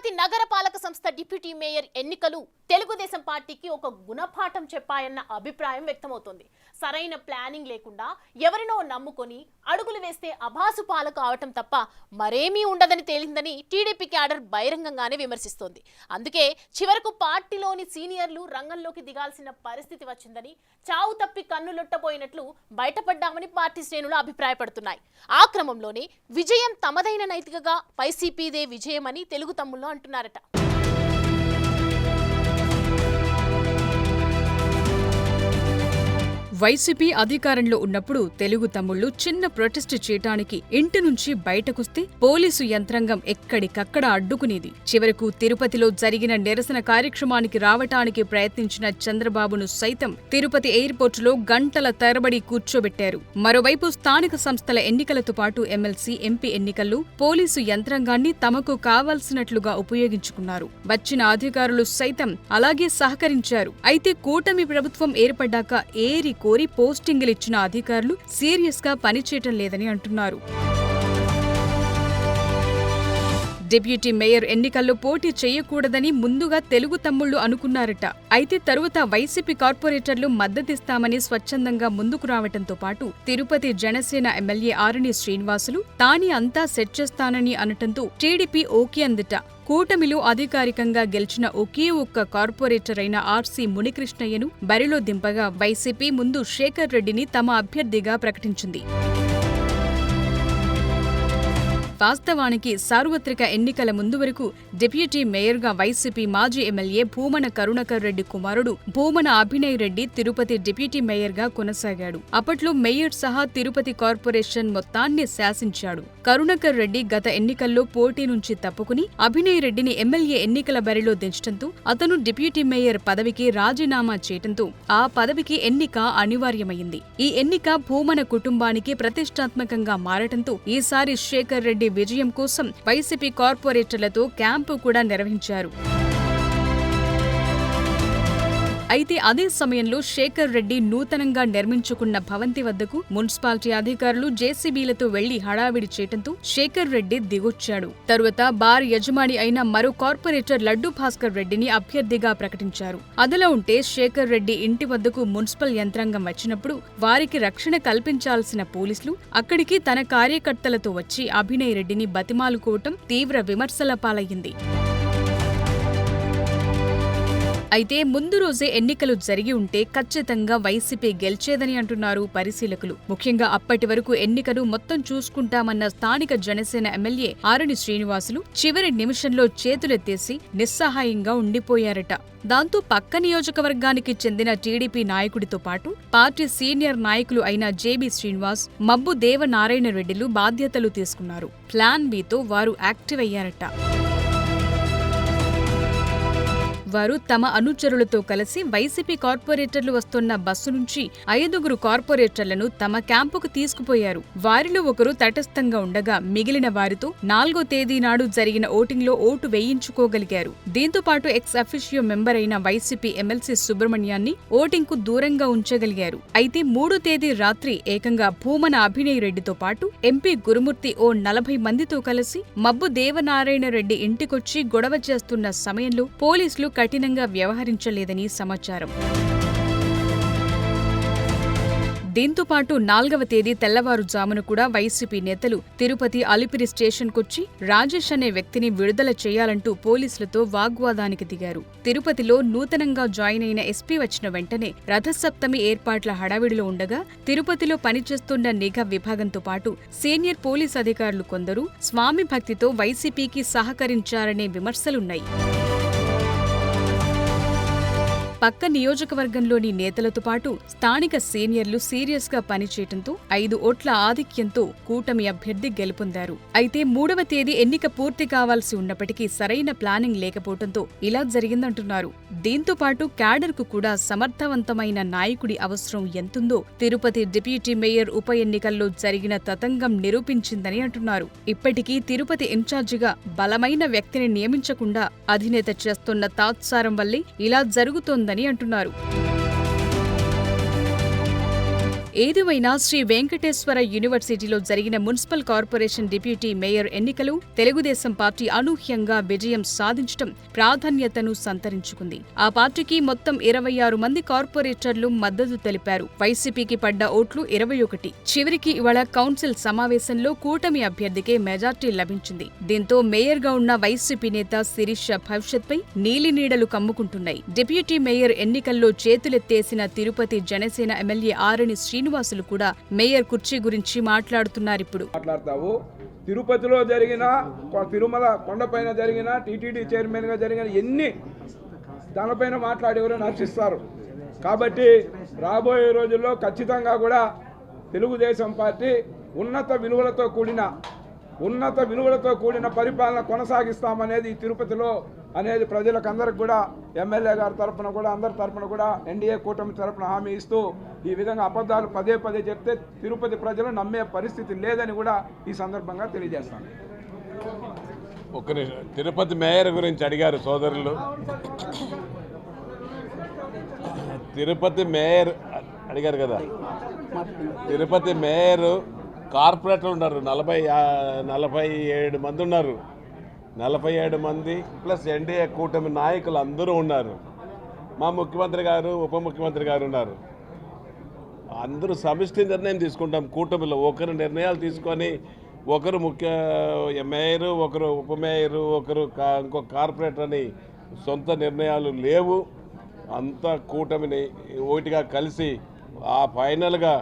తిరుపతి నగరపాలక సంస్థ deputy mayor ఎన్నికలు తెలుగుదేశం పార్టీకి ఒక గుణపాఠం చెప్పాయన్న అభిప్రాయం వ్యక్తమవుతోంది. సరైన ప్లానింగ్ లేకుండా ఎవరినో నమ్ముకొని అడుగులు వేస్తే అభాసు పాలు కావటం తప్ప మరేమీ ఉండదని తేలిందని టీడీపీ క్యాడర్ బహిరంగంగానే విమర్శిస్తోంది. అందుకే చివరకు పార్టీలోని సీనియర్లు రంగంలోకి దిగాల్సిన పరిస్థితి వచ్చిందని, చావు తప్పి కన్నులొట్టబోయినట్లు బయటపడ్డామని పార్టీ శ్రేణులు అభిప్రాయపడుతున్నాయి. ఆ క్రమంలోనే విజయం తమదైన నైతికగా వైసీపీదే విజయమని తెలుగు తమ్ముళ్ళు అంటున్నారట. వైసీపీ అధికారంలో ఉన్నప్పుడు తెలుగు తమ్ముళ్లు చిన్న ప్రొటెస్ట్ చేయటానికి ఇంటి నుంచి బయటకొస్తే పోలీసు యంత్రాంగం ఎక్కడికక్కడ అడ్డుకునేది. చివరకు తిరుపతిలో జరిగిన నిరసన కార్యక్రమానికి రావటానికి ప్రయత్నించిన చంద్రబాబును సైతం తిరుపతి ఎయిర్పోర్టులో గంటల తరబడి కూర్చోబెట్టారు. మరోవైపు స్థానిక సంస్థల ఎన్నికలతో పాటు ఎమ్మెల్సీ, ఎంపీ ఎన్నికల్లో పోలీసు యంత్రాంగాన్ని తమకు కావాల్సినట్లుగా ఉపయోగించుకున్నారు. వచ్చిన అధికారులు సైతం అలాగే సహకరించారు. అయితే కూటమి ప్రభుత్వం ఏర్పడ్డాక ఏరి కోరి పోస్టింగులిచ్చిన అధికారులు సీరియస్ గా పనిచేయటం లేదని అంటున్నారు. డిప్యూటీ మేయర్ ఎన్నికల్లో పోటీ చేయకూడదని ముందుగా తెలుగు తమ్ముళ్లు అనుకున్నారట. అయితే తరువాత వైసీపీ కార్పొరేటర్లు మద్దతిస్తామని స్వచ్ఛందంగా ముందుకు రావటంతో పాటు తిరుపతి జనసేన ఎమ్మెల్యే ఆరణి శ్రీనివాసులు తానే అంతా సెట్ చేస్తానని అనటంతో టీడీపీ ఓకే అందట. కూటమిలో అధికారికంగా గెలిచిన ఒకే ఒక్క కార్పొరేటర్ అయిన ఆర్సీ మునికృష్ణయ్యను బరిలో దింపగా వైసీపీ ముందు శేఖర్ రెడ్డిని తమ అభ్యర్థిగా ప్రకటించింది. వాస్తవానికి సార్వత్రిక ఎన్నికల ముందు వరకు డిప్యూటీ మేయర్గా వైసీపీ మాజీ ఎమ్మెల్యే భూమన కరుణాకర్ రెడ్డి కుమారుడు భూమన అభినయ్ రెడ్డి తిరుపతి డిప్యూటీ మేయర్గా కొనసాగాడు. అప్పట్లో మేయర్ సహా తిరుపతి కార్పొరేషన్ మొత్తాన్ని శాసించాడు. కరుణాకర్ రెడ్డి గత ఎన్నికల్లో పోటీ నుంచి తప్పుకుని అభినయ్ రెడ్డిని ఎమ్మెల్యే ఎన్నికల బరిలో దించడంతో అతను డిప్యూటీ మేయర్ పదవికి రాజీనామా చేయడంతో ఆ పదవికి ఎన్నిక అనివార్యమైంది. ఈ ఎన్నిక భూమన కుటుంబానికి ప్రతిష్టాత్మకంగా మారటంతో ఈసారి శేఖర్ రెడ్డి విజయం కోసం వైసీపీ కార్పొరేటర్లతో క్యాంపు కూడా నిర్వహించారు. అయితే అదే సమయంలో శేఖర్ రెడ్డి నూతనంగా నిర్మించుకున్న భవంతి వద్దకు మున్సిపాలిటీ అధికారులు జేసీబీలతో వెళ్లి హడావిడి చేయటంతో శేఖర్ రెడ్డి దిగొచ్చాడు. తరువాత బార్ యజమాని అయిన మరో కార్పొరేటర్ లడ్డు భాస్కర్ రెడ్డిని అభ్యర్థిగా ప్రకటించారు. అదిలా ఉంటే శేఖర్ రెడ్డి ఇంటి వద్దకు మున్సిపల్ యంత్రాంగం వచ్చినప్పుడు వారికి రక్షణ కల్పించాల్సిన పోలీసులు అక్కడికి తన కార్యకర్తలతో వచ్చి అభినయ్ రెడ్డిని బతిమాలుకోవటం తీవ్ర విమర్శల పాలయ్యింది. అయితే ముందు రోజే ఎన్నికలు జరిగి ఉంటే ఖచ్చితంగా వైసీపీ గెలిచేదని అంటున్నారు పరిశీలకులు. ముఖ్యంగా అప్పటి వరకు ఎన్నికలు మొత్తం చూసుకుంటామన్న స్థానిక జనసేన ఎమ్మెల్యే ఆరణి శ్రీనివాసులు చివరి నిమిషంలో చేతులెత్తేసి నిస్సహాయంగా ఉండిపోయారట. దాంతో పక్క నియోజకవర్గానికి చెందిన టీడీపీ నాయకుడితో పాటు పార్టీ సీనియర్ నాయకులు అయిన జేబీ శ్రీనివాస్, మబ్బు దేవనారాయణ రెడ్డిలు బాధ్యతలు తీసుకున్నారు. ప్లాన్ బితో వారు యాక్టివ్ అయ్యారట. వారు తమ అనుచరులతో కలిసి వైసీపీ కార్పొరేటర్లు వస్తున్న బస్సు నుంచి 5 కార్పొరేటర్లను తమ క్యాంపుకు తీసుకుపోయారు. వారిలో ఒకరు తటస్థంగా ఉండగా మిగిలిన వారితో 4వ తేదీ నాడు జరిగిన ఓటింగ్లో ఓటు వేయించుకోగలిగారు. దీంతో పాటు ఎక్స్ అఫిషియో మెంబర్ అయిన వైసీపీ ఎమ్మెల్సీ సుబ్రహ్మణ్యాన్ని ఓటింగ్కు దూరంగా ఉంచగలిగారు. అయితే 3వ తేదీ రాత్రి ఏకంగా భూమన అభినయ్ రెడ్డితో పాటు ఎంపీ గురుమూర్తి ఓ 40 మందితో కలిసి మబ్బు దేవనారాయణ రెడ్డి ఇంటికొచ్చి గొడవ చేస్తున్న సమయంలో పోలీసులు కఠినంగా వ్యవహరించలేదని సమాచారం. దీంతో పాటు 4వ తేదీ తెల్లవారుజామున కూడా వైసీపీ నేతలు తిరుపతి అలిపిరి స్టేషన్కొచ్చి రాజేష్ అనే వ్యక్తిని విడుదల చేయాలంటూ పోలీసులతో వాగ్వాదానికి దిగారు. తిరుపతిలో నూతనంగా జాయిన్ అయిన ఎస్పీ వచ్చిన వెంటనే రథసప్తమి ఏర్పాట్ల హడావిడిలో ఉండగా తిరుపతిలో పనిచేస్తున్న నిఘా విభాగంతో పాటు సీనియర్ పోలీస్ అధికారులు కొందరు స్వామి భక్తితో వైసీపీకి సహకరించారనే విమర్శలున్నాయి. పక్క నియోజకవర్గంలోని నేతలతో పాటు స్థానిక సీనియర్లు సీరియస్ గా పనిచేయటంతో 5 ఓట్ల ఆధిక్యంతో కూటమి అభ్యర్థి గెలుపొందారు. అయితే 3వ తేదీ ఎన్నిక పూర్తి కావాల్సి ఉన్నప్పటికీ సరైన ప్లానింగ్ లేకపోవడంతో ఇలా జరిగిందంటున్నారు. దీంతో పాటు క్యాడర్కు కూడా సమర్థవంతమైన నాయకుడి అవసరం ఎంతుందో తిరుపతి డిప్యూటీ మేయర్ ఉప ఎన్నికల్లో జరిగిన తతంగం నిరూపించిందని అంటున్నారు. ఇప్పటికీ తిరుపతి ఇన్ఛార్జిగా బలమైన వ్యక్తిని నియమించకుండా అధినేత చేస్తున్న తాత్సారం వల్లే ఇలా జరుగుతోంది అంటున్నారు. ఏదేమైనా శ్రీ వెంకటేశ్వర యూనివర్సిటీలో జరిగిన మున్సిపల్ కార్పొరేషన్ డిప్యూటీ మేయర్ ఎన్నికలు తెలుగుదేశం పార్టీ అనూహ్యంగా విజయం సాధించడం ప్రాధాన్యతను సంతరించుకుంది. ఆ పార్టీకి మొత్తం 26 మంది కార్పొరేటర్లు మద్దతు తెలిపారు. వైసీపీకి పడ్డ ఓట్లు 21. చివరికి ఇవాళ కౌన్సిల్ సమావేశంలో కూటమి అభ్యర్థికే మెజార్టీ లభించింది. దీంతో మేయర్గా ఉన్న వైసీపీ నేత శిరీష భవిష్యత్పై నీలినీడలు కమ్ముకుంటున్నాయి. డిప్యూటీ మేయర్ ఎన్నికల్లో చేతులెత్తేసిన తిరుపతి జనసేన ఎమ్మెల్యే ఆరణి శ్రీనివాసులు కూడా మేయర్ కుర్చీ గురించి మాట్లాడుతున్నారిప్పుడు. తిరుపతిలో జరిగిన, తిరుమల కొండపైన జరిగిన, టీటీడీ చైర్మన్గా జరిగిన ఎన్ని దానిపైన మాట్లాడేవారు నర్చిస్తారు. కాబట్టి రాబోయే రోజుల్లో ఖచ్చితంగా కూడా తెలుగుదేశం పార్టీ ఉన్నత విలువలతో కూడిన పరిపాలన కొనసాగిస్తామనేది తిరుపతిలో అనేది ప్రజలకందరికి కూడా ఎమ్మెల్యే గారి తరఫున కూడా అందరి తరఫున కూడా ఎన్డీఏ కూటమి తరఫున హామీ ఇస్తూ ఈ విధంగా అబద్ధాలు పదే చెప్తే తిరుపతి ప్రజలు నమ్మే పరిస్థితి లేదని కూడా ఈ సందర్భంగా తెలియజేస్తాను. ఒక్క నిమిషం, తిరుపతి మేయర్ గురించి అడిగారు సోదరులు. తిరుపతి మేయర్ అడిగారు కదా, తిరుపతి మేయర్ కార్పొరేటర్లు ఉన్నారు, 47 మంది ఉన్నారు. 47 మంది ప్లస్ ఎన్డీఏ కూటమి నాయకులు అందరూ ఉన్నారు. మా ముఖ్యమంత్రి గారు, ఉప ముఖ్యమంత్రి గారు ఉన్నారు. అందరూ సమిష్టి నిర్ణయం తీసుకుంటాం కూటమిలో. ఒకరు నిర్ణయాలు తీసుకొని ఒకరు మేయరు, ఒకరు ఉప మేయరు, ఒకరు ఇంకో కార్పొరేటర్ అని సొంత నిర్ణయాలు లేవు. అంతా కూటమిని ఒకటిగా కలిసి ఆ ఫైనల్గా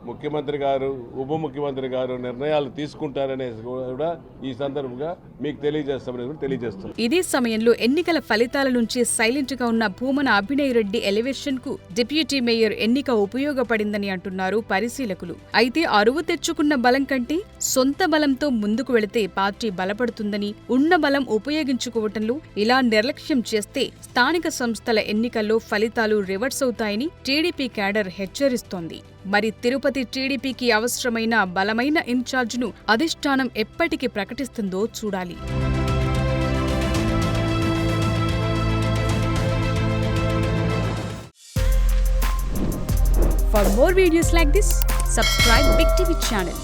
ముఖ్యమంత్రి గారు, ఉప ముఖ్యమంత్రి గారు నిర్ణయాలు తీసుకుంటారనే కూడా ఈ సందర్భంగా మీకు తెలియజేస్తాం. ఇదే సమయంలో ఎన్నికల ఫలితాల నుంచి సైలెంట్ గా ఉన్న భూమన అభినయ్ రెడ్డి ఎలివేషన్ కు డిప్యూటీ మేయర్ ఎన్నిక ఉపయోగపడిందని అంటున్నారు పరిశీలకులు. అయితే అరువు తెచ్చుకున్న బలం కంటే సొంత బలంతో ముందుకు వెళితే పార్టీ బలపడుతుందని, ఉన్న బలం ఉపయోగించుకోవటంలో ఇలా నిర్లక్ష్యం చేస్తే స్థానిక సంస్థల ఎన్నికల్లో ఫలితాలు రివర్స్ అవుతాయని టీడీపీ క్యాడర్ హెచ్చరిస్తోంది. మరి తిరుపతి టీడీపీకి అవసరమైన బలమైన ఇన్ఛార్జ్ను అధిష్టానం ఎప్పటికి ప్రకటిస్తుందో చూడాలి. For more videos like this, subscribe Big TV channel.